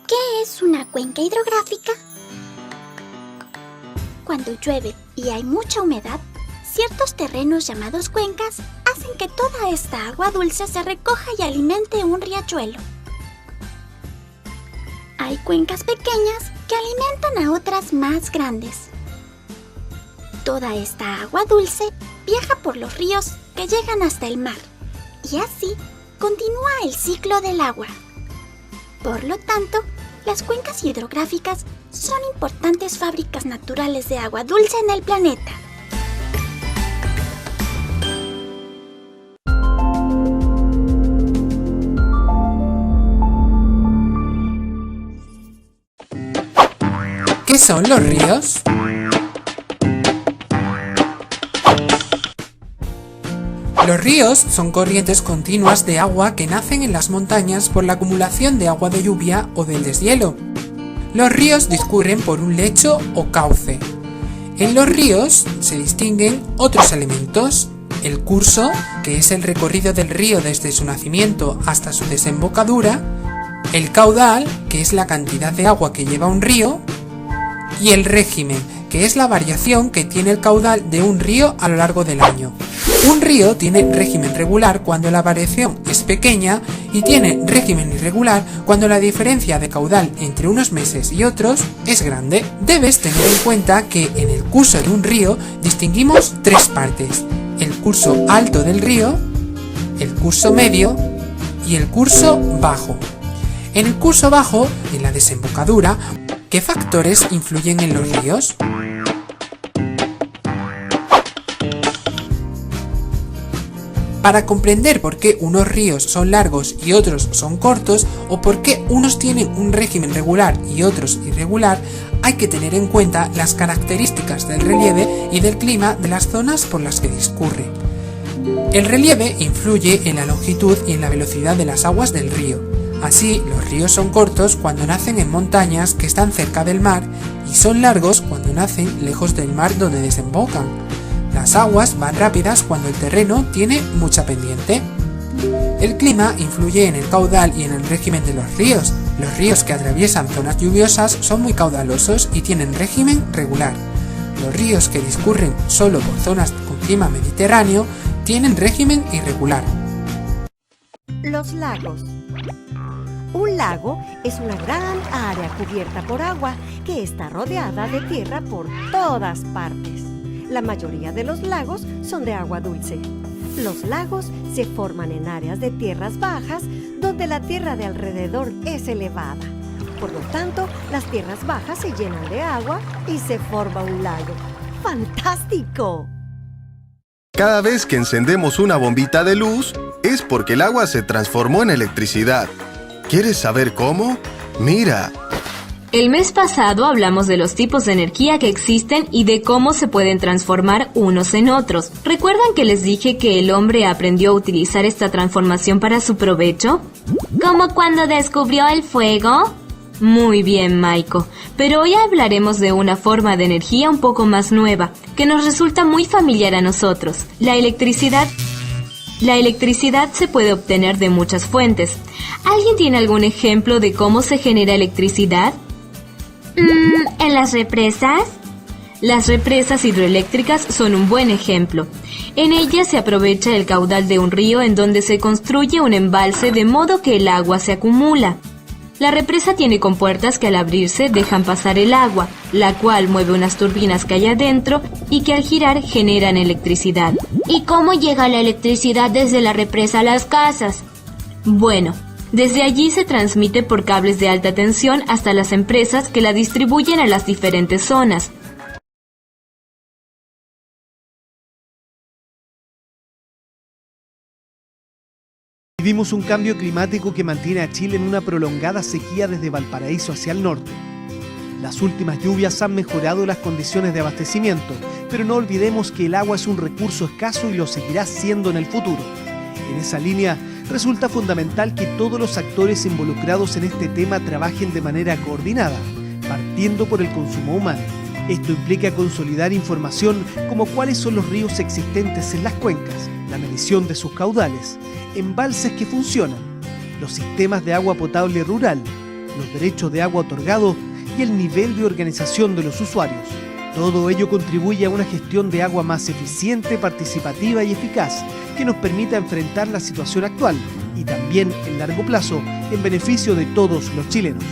¿Qué es una cuenca hidrográfica? Cuando llueve y hay mucha humedad, ciertos terrenos llamados cuencas hacen que toda esta agua dulce se recoja y alimente un riachuelo. Hay cuencas pequeñas que alimentan a otras más grandes. Toda esta agua dulce viaja por los ríos que llegan hasta el mar, y así continúa el ciclo del agua. Por lo tanto, las cuencas hidrográficas son importantes fábricas naturales de agua dulce en el planeta. ¿Qué son los ríos? Los ríos son corrientes continuas de agua que nacen en las montañas por la acumulación de agua de lluvia o del deshielo. Los ríos discurren por un lecho o cauce. En los ríos se distinguen otros elementos: el curso, que es el recorrido del río desde su nacimiento hasta su desembocadura; el caudal, que es la cantidad de agua que lleva un río; y el régimen, que es la variación que tiene el caudal de un río a lo largo del año. Un río tiene régimen regular cuando la variación es pequeña y tiene régimen irregular cuando la diferencia de caudal entre unos meses y otros es grande. Debes tener en cuenta que en el curso de un río distinguimos tres partes: el curso alto del río, el curso medio y el curso bajo. En el curso bajo, en la desembocadura, ¿qué factores influyen en los ríos? Para comprender por qué unos ríos son largos y otros son cortos, o por qué unos tienen un régimen regular y otros irregular, hay que tener en cuenta las características del relieve y del clima de las zonas por las que discurre. El relieve influye en la longitud y en la velocidad de las aguas del río. Así, los ríos son cortos cuando nacen en montañas que están cerca del mar y son largos cuando nacen lejos del mar donde desembocan. Las aguas van rápidas cuando el terreno tiene mucha pendiente. El clima influye en el caudal y en el régimen de los ríos. Los ríos que atraviesan zonas lluviosas son muy caudalosos y tienen régimen regular. Los ríos que discurren solo por zonas con clima mediterráneo tienen régimen irregular. Los lagos. Un lago es una gran área cubierta por agua que está rodeada de tierra por todas partes. La mayoría de los lagos son de agua dulce. Los lagos se forman en áreas de tierras bajas donde la tierra de alrededor es elevada. Por lo tanto, las tierras bajas se llenan de agua y se forma un lago. ¡Fantástico! Cada vez que encendemos una bombita de luz, es porque el agua se transformó en electricidad. ¿Quieres saber cómo? ¡Mira! El mes pasado hablamos de los tipos de energía que existen y de cómo se pueden transformar unos en otros. ¿Recuerdan que les dije que el hombre aprendió a utilizar esta transformación para su provecho? ¿Como cuando descubrió el fuego? Muy bien, Maiko. Pero hoy hablaremos de una forma de energía un poco más nueva, que nos resulta muy familiar a nosotros: la electricidad. La electricidad se puede obtener de muchas fuentes. ¿Alguien tiene algún ejemplo de cómo se genera electricidad? ¿En las represas? Las represas hidroeléctricas son un buen ejemplo. En ellas se aprovecha el caudal de un río en donde se construye un embalse de modo que el agua se acumula. La represa tiene compuertas que al abrirse dejan pasar el agua, la cual mueve unas turbinas que hay adentro y que al girar generan electricidad. ¿Y cómo llega la electricidad desde la represa a las casas? Bueno, desde allí se transmite por cables de alta tensión hasta las empresas que la distribuyen a las diferentes zonas. Vivimos un cambio climático que mantiene a Chile en una prolongada sequía desde Valparaíso hacia el norte. Las últimas lluvias han mejorado las condiciones de abastecimiento, pero no olvidemos que el agua es un recurso escaso y lo seguirá siendo en el futuro. En esa línea, resulta fundamental que todos los actores involucrados en este tema trabajen de manera coordinada, partiendo por el consumo humano. Esto implica consolidar información como cuáles son los ríos existentes en las cuencas, la medición de sus caudales, embalses que funcionan, los sistemas de agua potable rural, los derechos de agua otorgados y el nivel de organización de los usuarios. Todo ello contribuye a una gestión de agua más eficiente, participativa y eficaz, que nos permita enfrentar la situación actual y también, en largo plazo, en beneficio de todos los chilenos.